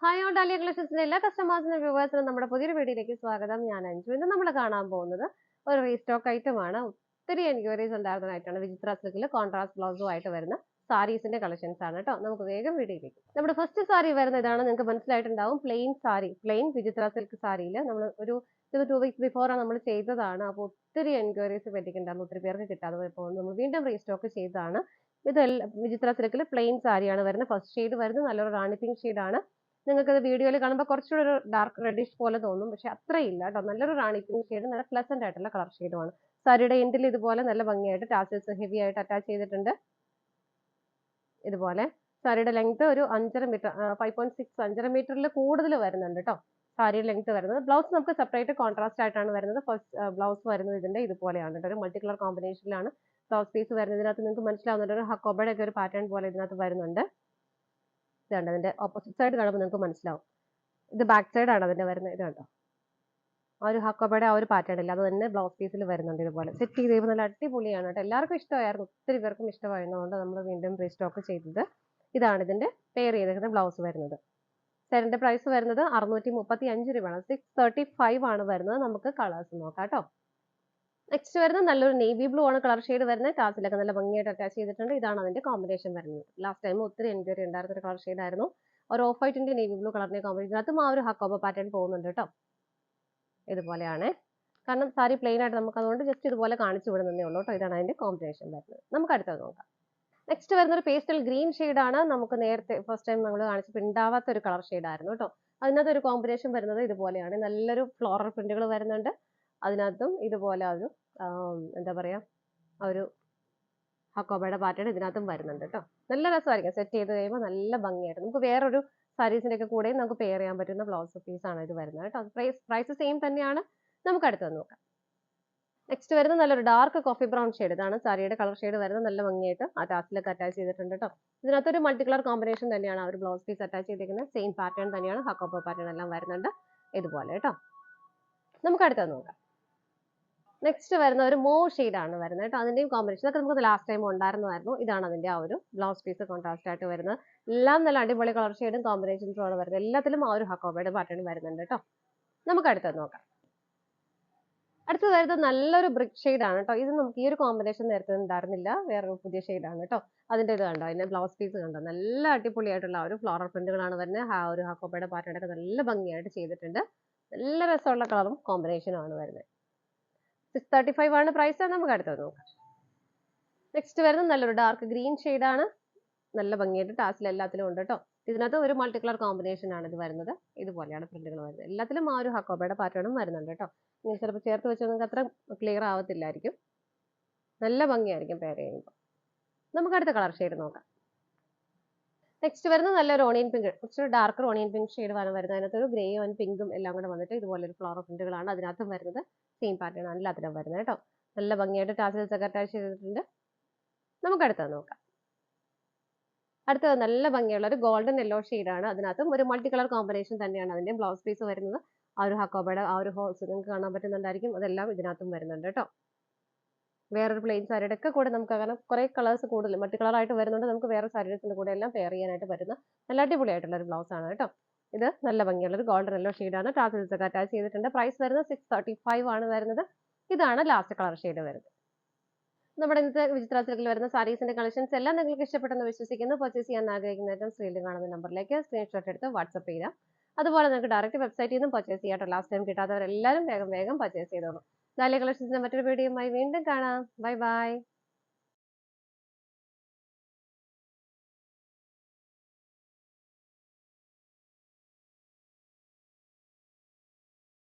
Hi on dahlia കളക്ഷൻസിന്റെ എല്ലാ കസ്റ്റമേഴ്സിനും വ്യൂവേഴ്സിനും നമ്മുടെ പുതിയൊരു വീഡിയോയിലേക്ക് സ്വാഗതം. ഞാൻ അഞ്ജു. ഇന്ന് നമ്മൾ കാണാൻ പോകുന്നത് ഒരു റീസ്റ്റോക്ക് ഐറ്റം ആണ്. ഒത്തിരി എൻക്വയറീസ് ഉണ്ടായിരുന്ന ഐറ്റമാണ്. വിചിത്ര സിൽക്കിൽ കോൺട്രാസ്റ്റ് ബ്ലൗസും ആയിട്ട് വരുന്ന സാരീസിന്റെ കളക്ഷൻസ് ആണ് കേട്ടോ. നമുക്ക് വേഗം വീഡിയോയിലേക്ക്. നമ്മുടെ ഫസ്റ്റ് സാരി വരുന്ന ഇതാണ്. നിങ്ങൾക്ക് മനസ്സിലായിട്ടുണ്ടാവും. പ്ലെയിൻ സാരി, പ്ലെയിൻ വിചിത്ര സിൽക്ക് സാരിയിൽ നമ്മൾ ഒരു 2 വീക്സ് ബിഫോർ ആണ് നമ്മൾ ചെയ്തതാണ്. അപ്പോൾ ഒത്തിരി എൻക്വയറീസ് പറ്റിയിട്ടുണ്ടായിരുന്നു. ഒത്തിരി പേർക്ക് കിട്ടാതെ പോകുന്നു. നമ്മൾ വീണ്ടും റീസ്റ്റോക്ക് ചെയ്തതാണ്. ഇത് വിചിത്ര സിൽക്കിൽ പ്ലെയിൻ സാരിയാണ് വരുന്നത്. ഫസ്റ്റ് ഷെയ്ഡ് വരുന്നത് നല്ലൊരു റാണി പിങ്ക് ഷെയ്ഡാണ്. നിങ്ങൾക്ക് വീഡിയോയിൽ കാണുമ്പോൾ കുറച്ചുകൂടി ഒരു ഡാർക്ക് റെഡിഷ് പോലെ തോന്നും, പക്ഷെ അത്രയില്ല കേട്ടോ. നല്ലൊരു റാണി പിങ്ക് ഷെയ്ഡ്, നല്ല പ്ലസന്റ് ആയിട്ടുള്ള കളർ ഷെയ്ഡുമാണ്. സാരിയുടെ എൻഡിൽ ഇതുപോലെ നല്ല ഭംഗിയായിട്ട് ടാസൽസ് ഹെവി ആയിട്ട് അറ്റാച്ച് ചെയ്തിട്ടുണ്ട്. ഇതുപോലെ സാരിയുടെ ലെങ്ത് ഒരു 5.5 മീറ്റർ, 5.6 5.5 മീറ്ററിൽ കൂടുതൽ വരുന്നുണ്ട് കേട്ടോ സാരിയുടെ ലെങ്ത് വരുന്നത്. ബ്ലൗസ് നമുക്ക് സെപ്പറേറ്റ് കോൺട്രാസ്റ്റ് ആയിട്ടാണ് വരുന്നത്. ഫസ്റ്റ് ബ്ലൗസ് വരുന്നത് ഇതിന്റെ ഇതുപോലെയാണ് കേട്ടോ. ഒരു മൾട്ടി കളർ കോമ്പിനേഷനിലാണ് ബ്ലൗസ് പീസ് വരുന്നത്. ഇതിനകത്ത് നിങ്ങൾക്ക് മനസ്സിലാവുന്നുണ്ട്, ഒരു ഹക്കോബയുടെ ഒക്കെ ഒരു പാറ്റേൺ പോലെ ഇതിനകത്ത് വരുന്നുണ്ട്. ഇതുണ്ട് അതിന്റെ ഓപ്പോസിറ്റ് സൈഡ് കാണുമ്പോൾ നിങ്ങൾക്ക് മനസ്സിലാവും. ഇത് ബാക്ക് സൈഡ് ആണ് അതിന്റെ വരുന്നത്. ഇത് കണ്ടോ, ആ ഒരു ഹക്കോബയുടെ ആ ഒരു പാറ്റേൺ ഇല്ല, അത് തന്നെ ബ്ലൗസ് പീസിൽ വരുന്നുണ്ട്. ഇതുപോലെ സെറ്റ് ചെയ്ത് കഴിയുമ്പോൾ നല്ല അടിപൊളിയാണ് കേട്ടോ. എല്ലാവർക്കും ഇഷ്ടമായിരുന്നു, ഒത്തിരി പേർക്കും ഇഷ്ടമായിരുന്നതുകൊണ്ട് നമ്മൾ വീണ്ടും റീസ്റ്റോക്ക് ചെയ്തത്. ഇതാണ് ഇതിന്റെ പെയർ ചെയ്തിരിക്കുന്ന ബ്ലൗസ് വരുന്നത്. സാരിന്റെ പ്രൈസ് വരുന്നത് 635 രൂപയാണ്. 635 ആണ് വരുന്നത്. നമുക്ക് കളേഴ്സ് നോക്കാം കേട്ടോ. നെക്സ്റ്റ് വരുന്നത് നല്ലൊരു നേവി ബ്ലൂ ആണ് കളർ ഷെയ്ഡ് വരുന്നത്. ടാസിലൊക്കെ നല്ല ഭംഗിയായിട്ട് അറ്റാച്ച് ചെയ്തിട്ടുണ്ട്. ഇതാണ് അതിന്റെ കോമ്പിനേഷൻ വരുന്നത്. ലാസ്റ്റ് ടൈം ഒത്തിരി എൻക്വയറി ഉണ്ടായിരുന്ന ഒരു കളർ ഷെയ്ഡ് ആയിരുന്നു. ഒരു ഓഫ് വൈറ്റിന്റെ നേവി ബ്ലൂ കളറിന്റെ കോമ്പിനേഷൻ, അതും ആ ഒരു ഹക്കോബ പാറ്റേൺ പോകുന്നുണ്ട് കേട്ടോ. ഇതുപോലെയാണ്. കാരണം സാരി പ്ലെയിൻ ആയിട്ട് നമുക്ക് അതുകൊണ്ട് ജസ്റ്റ് ഇതുപോലെ കാണിച്ചു വിടുന്നതേ ഉള്ളൂ കേട്ടോ. ഇതാണ് അതിന്റെ കോമ്പിനേഷൻ വരുന്നത്. നമുക്ക് അടുത്തത് നോക്കാം. നെക്സ്റ്റ് വരുന്ന ഒരു പേസ്റ്റൽ ഗ്രീൻ ആണ്. നമുക്ക് നേരത്തെ ഫസ്റ്റ് ടൈം നമ്മൾ കാണിച്ചപ്പോൾ ഉണ്ടാവാത്ത ഒരു കളർ ഷെയ്ഡ് ആയിരുന്നു കേട്ടോ. അതിനകത്ത് ഒരു കോമ്പിനേഷൻ വരുന്നത് ഇതുപോലെയാണ്. നല്ലൊരു ഫ്ലോറൽ പ്രിന്റുകൾ വരുന്നുണ്ട്. അതിനകത്തും ഇതുപോലെ ഒരു എന്താ പറയാ, ഒരു ഹക്കോബയുടെ പാറ്റേൺ ഇതിനകത്തും വരുന്നുണ്ട് കേട്ടോ. നല്ല രസമായിരിക്കും സെറ്റ് ചെയ്ത് കഴിയുമ്പോൾ, നല്ല ഭംഗിയായിട്ട് നമുക്ക് വേറൊരു സാരീസിന്റെ ഒക്കെ കൂടെ നമുക്ക് പെയർ ചെയ്യാൻ പറ്റുന്ന ബ്ലൗസ് പീസ് ആണ് ഇത് വരുന്നത് കേട്ടോ. പ്രൈസ് സെയിം തന്നെയാണ്. നമുക്ക് അടുത്തത് നോക്കാം. നെക്സ്റ്റ് വരുന്നത് നല്ലൊരു ഡാർക്ക് കോഫി ബ്രൗൺ ഷെയ്ഡ്. ഇതാണ് സാരിയുടെ കളർ ഷെയ്ഡ് വരുന്നത്. നല്ല ഭംഗിയായിട്ട് ആ ടാസിലൊക്കെ അറ്റാച്ച് ചെയ്തിട്ടുണ്ട് കേട്ടോ. ഇതിനകത്തൊരു മൾട്ടി കളർ കോമ്പിനേഷൻ തന്നെയാണ് ആ ഒരു ബ്ലൗസ് പീസ് അറ്റാച്ച് ചെയ്തിരിക്കുന്നത്. സെയിം പാറ്റേൺ തന്നെയാണ്, ഹക്കോബ പാറ്റേൺ എല്ലാം വരുന്നുണ്ട് ഇതുപോലെ കേട്ടോ. നമുക്ക് അടുത്തത് നോക്കാം. നെക്സ്റ്റ് വരുന്ന ഒരു മോ ആണ് വരുന്നത് കേട്ടോ. അതിന്റെയും കോമ്പിനേഷൻ ഒക്കെ നമുക്ക് ലാസ്റ്റ് ടൈം ഉണ്ടായിരുന്നതായിരുന്നു. ഇതാണ് അതിന്റെ ആ ഒരു ബ്ലൗസ് പീസ് കോൺട്രാസ്റ്റ് ആയിട്ട് വരുന്നത്. എല്ലാം നല്ല അടിപൊളി കളർ ഷെയ്ഡും കോമ്പിനേഷൻസും ആണ് വരുന്നത്. എല്ലാത്തിലും ആ ഒരു ഹക്കോബയുടെ പാറ്റേൺ വരുന്നുണ്ട് കേട്ടോ. നമുക്ക് അടുത്തത് നോക്കാം. അടുത്തത് വരുന്നത് നല്ലൊരു ബ്രിക്ക് ആണ് കേട്ടോ. ഇത് നമുക്ക് ഈ ഒരു കോമ്പിനേഷൻ നേരത്തെ ഉണ്ടായിരുന്നില്ല, വേറൊരു പുതിയ ആണ് കേട്ടോ. അതിന്റെ ഇത് കണ്ടോ, അതിന്റെ ബ്ലൗസ് പീസ് കണ്ടോ, നല്ല അടിപൊളിയായിട്ടുള്ള ഒരു ഫ്ലോറൽ പ്രിന്റുകളാണ് വരുന്നത്. ആ ഒരു ഹക്കോബയുടെ പാറ്റേൺ ഒക്കെ നല്ല ഭംഗിയായിട്ട് ചെയ്തിട്ടുണ്ട്. നല്ല രസമുള്ള കളറും കോമ്പിനേഷനും ആണ് വരുന്നത്. 635 ആണ് പ്രൈസ്. നമുക്ക് അടുത്തത് നോക്കാം. നെക്സ്റ്റ് വരുന്നത് നല്ലൊരു ഡാർക്ക് ഗ്രീൻ ആണ്. നല്ല ഭംഗിയായിട്ട് ടാസിൽ എല്ലാത്തിലും ഉണ്ട് കേട്ടോ. ഇതിനകത്ത് ഒരു മൾട്ടി കളർ കോമ്പിനേഷൻ ആണ് ഇത് വരുന്നത്. ഇതുപോലെയാണ് പ്രിന്റുകൾ വരുന്നത്. എല്ലാത്തിലും ആ ഒരു ഹക്കോബയുടെ പാറ്റേണും വരുന്നുണ്ട് കേട്ടോ. ഇനി ചിലപ്പോൾ ചേർത്ത് വെച്ചാൽ നിങ്ങൾക്ക് അത്ര ക്ലിയർ ആവത്തില്ലായിരിക്കും. നല്ല ഭംഗിയായിരിക്കും പെയർ ചെയ്യുമ്പോൾ. നമുക്ക് അടുത്ത കളർ ഷെയ്ഡ് നോക്കാം. നെക്സ്റ്റ് വരുന്നത് നല്ലൊരു ഓണിയൻ പിങ്ക്, കുറച്ചൊരു ഡാർക്ക് ഓണിയൻ പിങ്ക് ഷെയ്ഡ് വരുന്നത്. അതിനകത്ത് ഒരു ഗ്രേയും പിങ്കും എല്ലാം കൂടെ വന്നിട്ട് ഇതുപോലെ ഒരു ഫ്ലോറൽ പ്രിന്റുകളാണ് അതിനകത്തും വരുന്നത്. സെയിം പാറ്റേൺ ആണ് എല്ലാത്തിനും വരുന്നത് കേട്ടോ. നല്ല ഭംഗിയായിട്ട് ടാസൽസ് ഒക്കെ അറ്റാച്ച് ചെയ്തിട്ടുണ്ട്. നമുക്ക് അടുത്തത് നോക്കാം. അടുത്തത് നല്ല ഭംഗിയുള്ള ഒരു ഗോൾഡൻ യെല്ലോ ആണ്. അതിനകത്തും ഒരു മൾട്ടി കളർ കോമ്പിനേഷൻ തന്നെയാണ് അതിന്റെ ബ്ലൗസ് പീസ് വരുന്നത്. ആ ഒരു ഹക്കോബയുടെ ആ ഒരു ഹോൾസ് നിങ്ങൾക്ക് കാണാൻ പറ്റുന്നുണ്ടായിരിക്കും. അതെല്ലാം ഇതിനകത്തും വരുന്നുണ്ട് കേട്ടോ. വേറൊരു പ്ലെയിൻ സാരിയുടെ ഒക്കെ കൂടെ നമുക്ക് അങ്ങനെ കുറെ കളേഴ്സ് കൂടുതൽ മൾട്ടി കളർ ആയിട്ട് വരുന്നുണ്ട്. നമുക്ക് വേറെ സാരീസിന്റെ കൂടെ എല്ലാം പെയർ ചെയ്യാനായിട്ട് വരുന്ന നല്ല അടിപൊളിയായിട്ടുള്ള ഒരു ബ്ലൗസ് ആണ് കേട്ടോ. ഇത് നല്ല ഭംഗിയുള്ള ഒരു ഗോൾഡൻ യെല്ലോ ആണ്. ടാസൽസ് ഒക്കെ അറ്റാച്ച് ചെയ്തിട്ടുണ്ട്. പ്രൈസ് വരുന്നത് 635 ആണ് വരുന്നത്. ഇതാണ് ലാസ്റ്റ് കളർ ഷെയ്ഡ് വരുന്നത്. നമ്മുടെ ഇന്നത്തെ വിചിത്ര സിൽക്കിൽ വരുന്ന സാരീസിന്റെ കളക്ഷൻസ് എല്ലാം നിങ്ങൾക്ക് ഇഷ്ടപ്പെട്ടെന്ന് വിശ്വസിക്കുന്നു. പർച്ചേസ് ചെയ്യാൻ ആഗ്രഹിക്കുന്ന സ്ക്രീനിൽ കാണുന്ന നമ്പറിലേക്ക് സ്ക്രീൻഷോട്ട് എടുത്ത് വാട്സ്ആപ്പ് ചെയ്യാം. അതുപോലെ നിങ്ങൾക്ക് ഡയറക്റ്റ് വെബ്സൈറ്റിൽ നിന്നും പർച്ചേസ് ചെയ്യാട്ടോ. ലാസ്റ്റ് ടൈം കിട്ടാത്തവരെല്ലാവരും വേഗം പർച്ചേസ് ചെയ്തോളൂ. ഡാലിയ കളക്ഷൻസിന്റെ മറ്റൊരു വീഡിയോയുമായി വീണ്ടും കാണാം. Bye bye.